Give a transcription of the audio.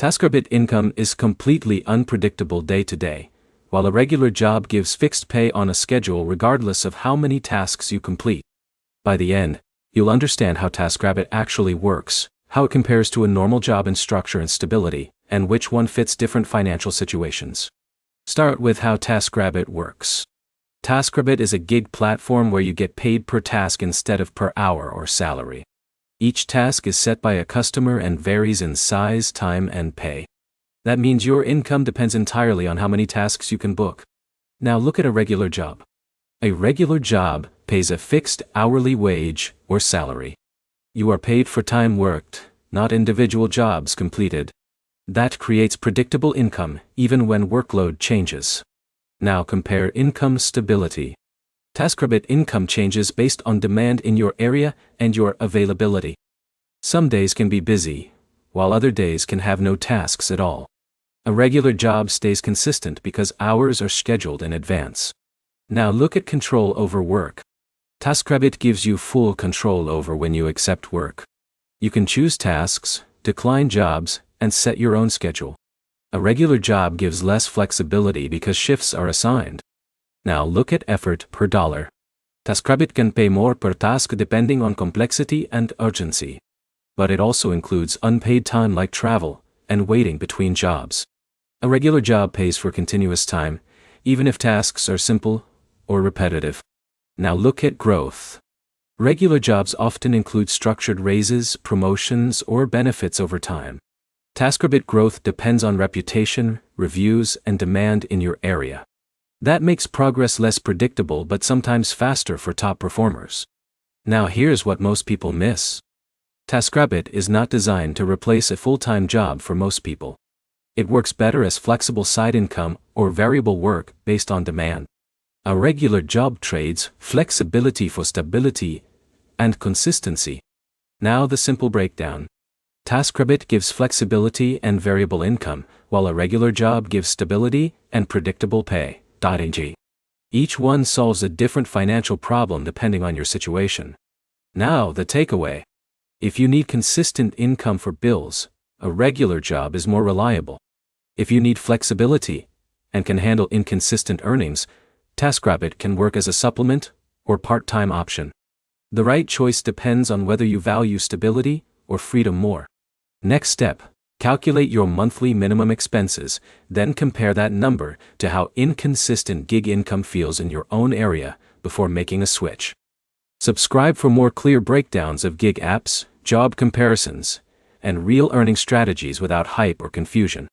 TaskRabbit income is completely unpredictable day to day, while a regular job gives fixed pay on a schedule regardless of how many tasks you complete. By the end, you'll understand how TaskRabbit actually works, how it compares to a normal job in structure and stability, and which one fits different financial situations. Start with how TaskRabbit works. TaskRabbit is a gig platform where you get paid per task instead of per hour or salary. Each task is set by a customer and varies in size, time, and pay. That means your income depends entirely on how many tasks you can book. Now look at a regular job. A regular job pays a fixed hourly wage or salary. You are paid for time worked, not individual jobs completed. That creates predictable income even when workload changes. Now compare income stability. TaskRabbit income changes based on demand in your area and your availability. Some days can be busy, while other days can have no tasks at all. A regular job stays consistent because hours are scheduled in advance. Now look at control over work. TaskRabbit gives you full control over when you accept work. You can choose tasks, decline jobs, and set your own schedule. A regular job gives less flexibility because shifts are assigned. Now look at effort per dollar. TaskRabbit can pay more per task depending on complexity and urgency. But it also includes unpaid time like travel and waiting between jobs. A regular job pays for continuous time, even if tasks are simple or repetitive. Now look at growth. Regular jobs often include structured raises, promotions, or benefits over time. TaskRabbit growth depends on reputation, reviews, and demand in your area. That makes progress less predictable but sometimes faster for top performers. Now here's what most people miss. TaskRabbit is not designed to replace a full-time job for most people. It works better as flexible side income or variable work based on demand. A regular job trades flexibility for stability and consistency. Now the simple breakdown. TaskRabbit gives flexibility and variable income, while a regular job gives stability and predictable pay. Each one solves a different financial problem depending on your situation. Now the takeaway. If you need consistent income for bills, a regular job is more reliable. If you need flexibility and can handle inconsistent earnings, TaskRabbit can work as a supplement or part-time option. The right choice depends on whether you value stability or freedom more. Next step, calculate your monthly minimum expenses, then compare that number to how inconsistent gig income feels in your own area before making a switch. Subscribe for more clear breakdowns of gig apps, job comparisons, and real earning strategies without hype or confusion.